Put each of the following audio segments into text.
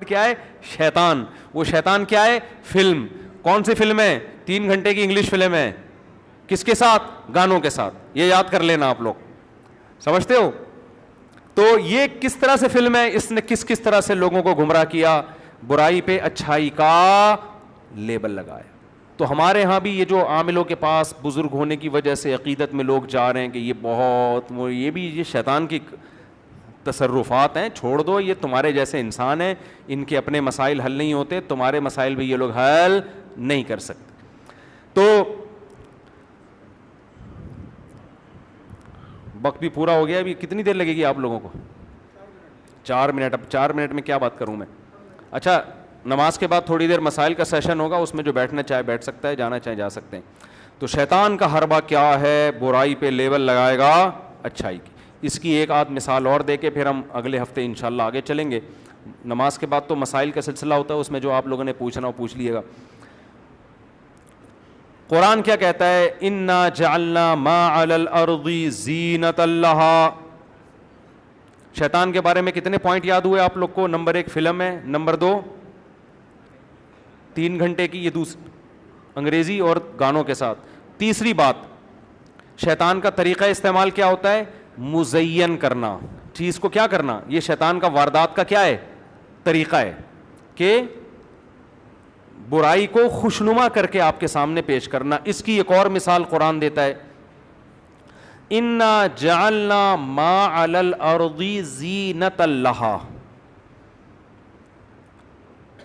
کیا ہے؟ شیطان. وہ شیطان کیا ہے؟ فلم. کون سی فلم ہے؟ 3 گھنٹے کی انگلش فلم ہے. کس کے ساتھ؟ گانوں کے ساتھ. یہ یاد کر لینا آپ لوگ, سمجھتے ہو؟ تو یہ کس طرح سے فلم ہے؟ اس نے کس طرح سے لوگوں کو گمراہ کیا, برائی پہ اچھائی کا لیبل لگایا. تو ہمارے ہاں بھی یہ جو عاملوں کے پاس بزرگ ہونے کی وجہ سے عقیدت میں لوگ جا رہے ہیں کہ یہ بہت یہ بھی یہ شیطان کی تصرفات ہیں, چھوڑ دو, یہ تمہارے جیسے انسان ہیں, ان کے اپنے مسائل حل نہیں ہوتے, تمہارے مسائل بھی یہ لوگ حل نہیں کر سکتے. تو وقت بھی پورا ہو گیا, ابھی کتنی دیر لگے گی آپ لوگوں کو؟ 4 منٹ. اب 4 منٹ میں کیا بات کروں میں؟ اچھا, نماز کے بعد تھوڑی دیر مسائل کا سیشن ہوگا, اس میں جو بیٹھنا چاہے بیٹھ سکتا ہے, جانا چاہے جا سکتے ہیں. تو شیطان کا حربہ کیا ہے؟ برائی پہ لیبل لگائے گا اچھائی کی. اس کی ایک آدھ مثال اور دے کے پھر ہم اگلے ہفتے انشاءاللہ آگے چلیں گے. نماز کے بعد تو مسائل کا سلسلہ ہوتا ہے, اس میں جو آپ لوگوں نے پوچھنا ہو پوچھ لیے گا. قرآن کیا کہتا ہے؟ انا جعلنا ما علی الارض زینۃ لہا. شیطان کے بارے میں کتنے پوائنٹ یاد ہوئے آپ لوگ کو؟ نمبر 1 فلم ہے, نمبر 2 3 گھنٹے کی یہ انگریزی اور گانوں کے ساتھ. تیسری بات, شیطان کا طریقہ استعمال کیا ہوتا ہے؟ مزین کرنا, چیز کو کیا کرنا. یہ شیطان کا واردات کا کیا ہے؟ طریقہ ہے کہ برائی کو خوشنما کر کے آپ کے سامنے پیش کرنا. اس کی ایک اور مثال قرآن دیتا ہے, انا جعلنا ما علی الارض زینۃ لہا.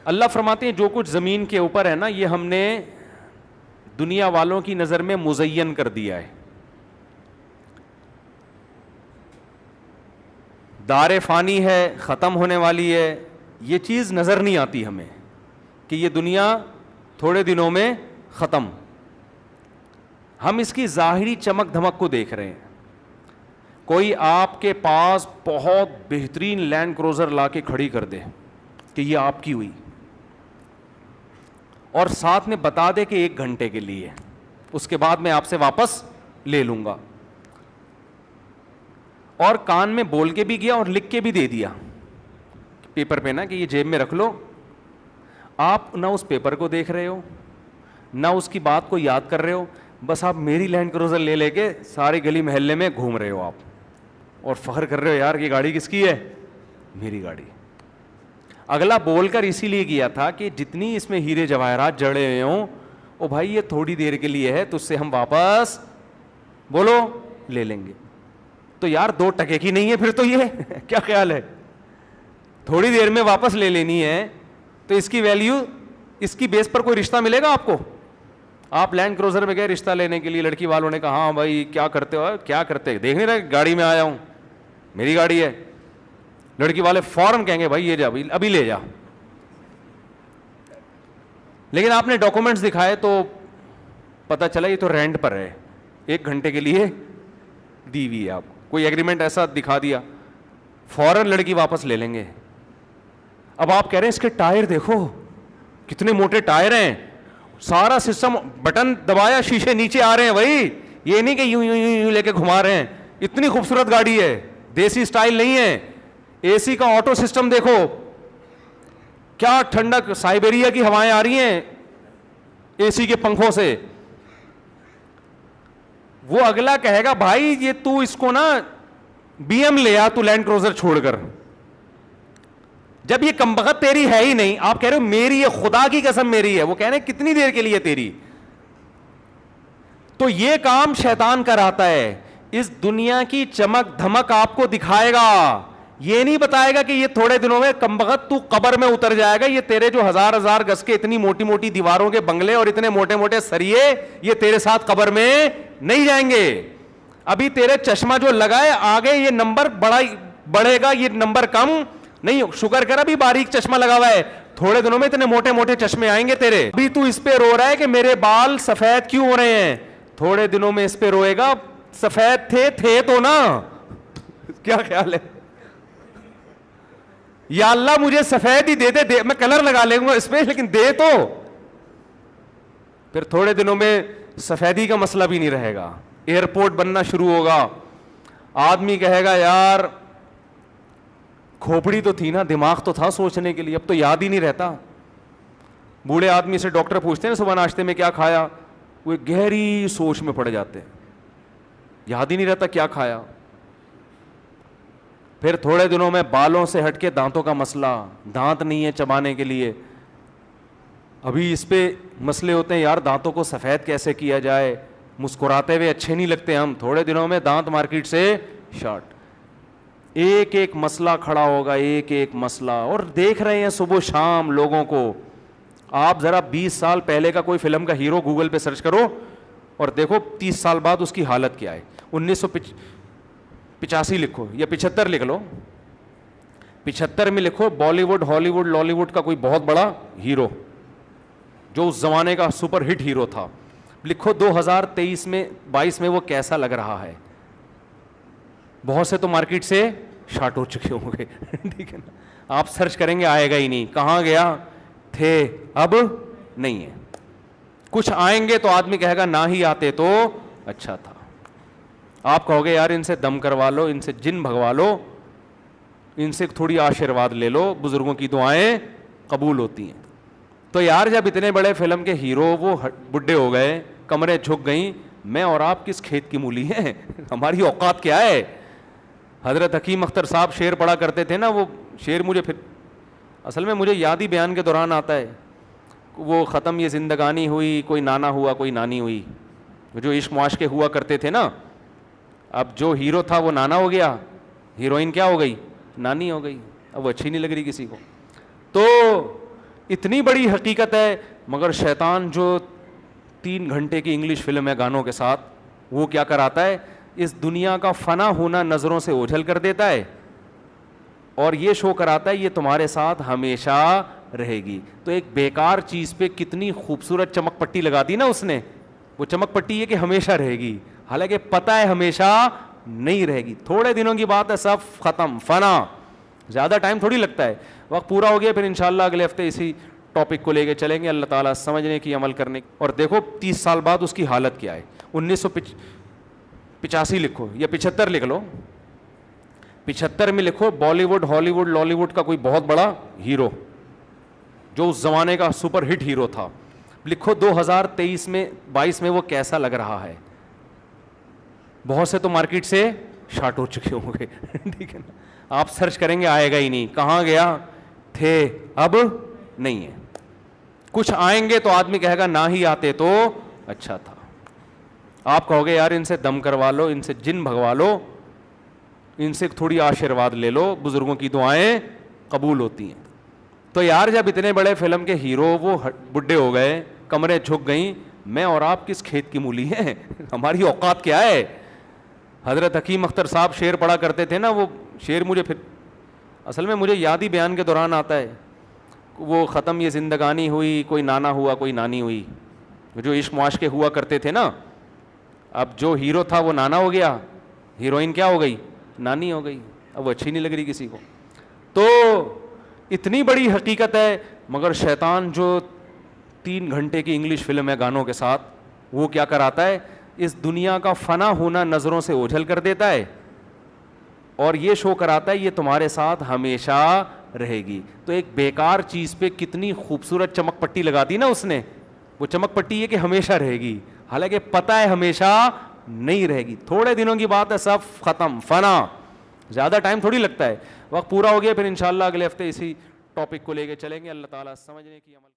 اللہ فرماتے ہیں جو کچھ زمین کے اوپر ہے نا, یہ ہم نے دنیا والوں کی نظر میں مزین کر دیا ہے. دار فانی ہے, ختم ہونے والی ہے, یہ چیز نظر نہیں آتی ہمیں کہ یہ دنیا تھوڑے دنوں میں ختم. ہم اس کی ظاہری چمک دھمک کو دیکھ رہے ہیں. کوئی آپ کے پاس بہت بہترین لینڈ کروزر لا کے کھڑی کر دے کہ یہ آپ کی ہوئی, اور ساتھ میں بتا دے کہ 1 گھنٹے کے لیے, اس کے بعد میں آپ سے واپس لے لوں گا, اور کان میں بول کے بھی گیا اور لکھ کے بھی دے دیا پیپر پہ نا کہ یہ جیب میں رکھ لو. آپ نہ اس پیپر کو دیکھ رہے ہو, نہ اس کی بات کو یاد کر رہے ہو, بس آپ میری لینڈ کروزر لے کے ساری گلی محلے میں گھوم رہے ہو آپ, اور فخر کر رہے ہو یار یہ گاڑی کس کی ہے؟ میری گاڑی. اگلا بول کر اسی لیے کیا تھا کہ جتنی اس میں ہیرے جواہرات جڑے ہوئے ہوں, او بھائی یہ تھوڑی دیر کے لیے ہے, تو اس سے ہم واپس بولو لے لیں گے. تو یار 2 ٹکے کی نہیں ہے پھر تو, یہ کیا خیال ہے؟ تھوڑی دیر میں واپس لے لینی ہے, تو اس کی ویلیو, اس کی بیس پر کوئی رشتہ ملے گا آپ کو؟ آپ لینڈ کروزر میں گئے رشتہ لینے کے لیے, لڑکی والوں نے کہا ہاں بھائی کیا کرتے ہو؟ کیا کرتے, دیکھ نہیں رہے گاڑی میں آیا ہوں, میری گاڑی ہے. لڑکی والے فوراً کہیں گے بھائی یہ جا ابھی لے جا. لیکن آپ نے ڈاکومنٹس دکھائے تو پتہ چلا یہ تو رینٹ پر ہے, 1 گھنٹے کے لیے دی ہوئی ہے. آپ کوئی ایگریمنٹ ایسا دکھا دیا, فوراً لڑکی واپس لے لیں گے. اب آپ کہہ رہے ہیں اس کے ٹائر دیکھو کتنے موٹے ٹائر ہیں, سارا سسٹم, بٹن دبایا شیشے نیچے آ رہے ہیں بھائی, یہ نہیں کہ یوں یوں یوں لے کے گھما رہے ہیں. اتنی خوبصورت گاڑی ہے, دیسی سٹائل نہیں ہے. اے سی کا آٹو سسٹم دیکھو, کیا ٹھنڈک, سائبیریا کی ہوائیں آ رہی ہیں اے سی کے پنکھوں سے. وہ اگلا کہے گا بھائی یہ تو اس کو نا بی ایم لے آ, تو لینڈ کروزر چھوڑ کر, جب یہ کمبخت تیری ہے ہی نہیں. آپ کہہ رہے ہو میری ہے, خدا کی قسم میری ہے. وہ کہہ رہے ہیں کتنی دیر کے لیے تیری. تو یہ کام شیطان کراتا ہے, اس دنیا کی چمک دھمک آپ کو دکھائے گا, یہ نہیں بتائے گا کہ یہ تھوڑے دنوں میں کمبخت تو قبر میں اتر جائے گا. یہ تیرے جو 1000 گز کے اتنی موٹی موٹی دیواروں کے بنگلے اور اتنے موٹے موٹے سریے, یہ تیرے ساتھ قبر میں نہیں جائیں گے. ابھی تیرے چشمہ جو لگائے آگے یہ نمبر بڑھے گا, یہ نمبر کم نہیں. شکر کر ابھی باریک چشمہ لگا ہوا ہے, تھوڑے دنوں میں اتنے موٹے موٹے چشمے آئیں گے تیرے. ابھی تو اس پہ رو رہا ہے کہ میرے بال سفید کیوں ہو رہے ہیں, تھوڑے دنوں میں اس پہ روئے گا سفید تھے تو نا. کیا خیال ہے؟ یا اللہ مجھے سفید ہی دے دے, میں کلر لگا لوں گا اس پہ, لیکن دے تو. پھر تھوڑے دنوں میں سفیدی کا مسئلہ بھی نہیں رہے گا, ایئرپورٹ بننا شروع ہوگا. آدمی کہے گا یار کھوپڑی تو تھی نا, دماغ تو تھا سوچنے کے لیے, اب تو یاد ہی نہیں رہتا. بوڑھے آدمی سے ڈاکٹر پوچھتے ہیں صبح ناشتے میں کیا کھایا, وہ گہری سوچ میں پڑ جاتے ہیں, یاد ہی نہیں رہتا کیا کھایا. پھر تھوڑے دنوں میں بالوں سے ہٹ کے دانتوں کا مسئلہ, دانت نہیں ہے چبانے کے لیے. ابھی اس پہ مسئلے ہوتے ہیں, یار دانتوں کو سفید کیسے کیا جائے, مسکراتے ہوئے اچھے نہیں لگتے ہم, تھوڑے دنوں میں دانت مارکیٹ سے شارٹ. ایک ایک مسئلہ کھڑا ہوگا, ایک ایک مسئلہ. اور دیکھ رہے ہیں صبح شام لوگوں کو. آپ ذرا 20 سال پہلے کا کوئی فلم کا ہیرو گوگل پہ سرچ کرو اور دیکھو 30 سال بعد اس کی حالت کیا ہے. 1985 لکھو یا 75 لکھ لو, 75 میں لکھو بالی ووڈ ہالی ووڈ لالی ووڈ کا کوئی بہت بڑا ہیرو جو اس زمانے کا سپر ہٹ ہیرو تھا. لکھو 2023 میں 22 میں وہ کیسا لگ رہا ہے. بہت سے تو مارکیٹ سے شارٹ ہو چکے ہوں گے. ٹھیک ہے نا, آپ سرچ کریں گے آئے گا ہی نہیں, کہاں گیا تھے اب نہیں ہے. کچھ آئیں گے تو آدمی کہے گا نہ ہی آتے تو اچھا تھا. آپ کہو گے یار ان سے دم کروا لو, ان سے جن بھگوا لو, ان سے تھوڑی آشیرواد لے لو, بزرگوں کی دعائیں قبول ہوتی ہیں. تو یار جب اتنے بڑے فلم کے ہیرو وہ بڈھے ہو گئے, کمریں جھک گئیں, میں اور آپ کس کھیت کی مولی ہیں, ہماری اوقات کیا ہے. حضرت حکیم اختر صاحب شعر پڑھا کرتے تھے نا, وہ شعر مجھے پھر اصل میں مجھے یاد ہی بیان کے دوران آتا ہے. وہ ختم یہ زندگانی ہوئی, کوئی نانا ہوا کوئی نانی ہوئی. جو عشق معاشقے ہوا کرتے تھے نا, اب جو ہیرو تھا وہ نانا ہو گیا, ہیروئن کیا ہو گئی, نانی ہو گئی. اب وہ اچھی نہیں لگ رہی کسی کو. تو اتنی بڑی حقیقت ہے. مگر شیطان جو 3 گھنٹے کی انگلش فلم ہے گانوں کے ساتھ, وہ کیا کراتا ہے, اس دنیا کا فنا ہونا نظروں سے اوجھل کر دیتا ہے اور یہ شو کراتا ہے یہ تمہارے ساتھ ہمیشہ رہے گی. تو ایک بیکار چیز پہ کتنی خوبصورت چمک پٹی لگا دی نا اس نے. وہ چمک پٹی یہ کہ ہمیشہ رہے گی, حالانکہ پتہ ہے ہمیشہ نہیں رہے گی. تھوڑے دنوں کی بات ہے, سب ختم, فنا. زیادہ ٹائم تھوڑی لگتا ہے, وقت پورا ہو گیا. پھر انشاءاللہ اگلے ہفتے اسی ٹاپک کو لے کے چلیں گے, اللہ تعالیٰ سمجھنے کی, عمل کرنے کی. اور دیکھو 30 سال بعد اس کی حالت کیا ہے. 1985 لکھو یا 75 لکھ لو, 75 میں لکھو بالی ووڈ ہالی ووڈ لالی ووڈ کا کوئی بہت بڑا ہیرو جو اس زمانے کا سپر ہٹ ہیرو تھا. لکھو 2023 میں 22 میں وہ کیسا لگ رہا ہے. بہت سے تو مارکیٹ سے شارٹ ہو چکے ہوں گے. ٹھیک ہے نا, آپ سرچ کریں گے آئے گا ہی نہیں, کہاں گیا تھے اب نہیں ہے. کچھ آئیں گے تو آدمی کہے گا نہ ہی آتے تو اچھا تھا. آپ کہو گے یار ان سے دم کروا لو, ان سے جن بھگوا لو, ان سے تھوڑی آشیرواد لے لو, بزرگوں کی دعائیں قبول ہوتی ہیں. تو یار جب اتنے بڑے فلم کے ہیرو وہ بڈھے ہو گئے, کمریں جھک گئیں, میں اور آپ کس کھیت کی مولی ہیں, ہماری اوقات کیا ہے. حضرت حکیم اختر صاحب شعر پڑھا کرتے تھے نا, وہ شعر مجھے پھر اصل میں مجھے یاد ہی بیان کے دوران آتا ہے. وہ ختم یہ زندگانی ہوئی, کوئی نانا ہوا کوئی نانی ہوئی. جو عشق معاشقے ہوا کرتے تھے نا, اب جو ہیرو تھا وہ نانا ہو گیا, ہیروئن کیا ہو گئی, نانی ہو گئی. اب وہ اچھی نہیں لگ رہی کسی کو. تو اتنی بڑی حقیقت ہے. مگر شیطان جو 3 گھنٹے کی انگلش فلم ہے گانوں کے ساتھ, وہ کیا کراتا ہے, اس دنیا کا فنا ہونا نظروں سے اوجھل کر دیتا ہے اور یہ شو کراتا ہے یہ تمہارے ساتھ ہمیشہ رہے گی. تو ایک بیکار چیز پہ کتنی خوبصورت چمک پٹی لگا دی نا اس نے. وہ چمک پٹی یہ کہ ہمیشہ رہے گی, حالانکہ پتہ ہے ہمیشہ نہیں رہے گی. تھوڑے دنوں کی بات ہے, سب ختم, فنا. زیادہ ٹائم تھوڑی لگتا ہے, وقت پورا ہو گیا. پھر انشاءاللہ اگلے ہفتے اسی ٹاپک کو لے کے چلیں گے, اللہ تعالیٰ سمجھنے کی, عمل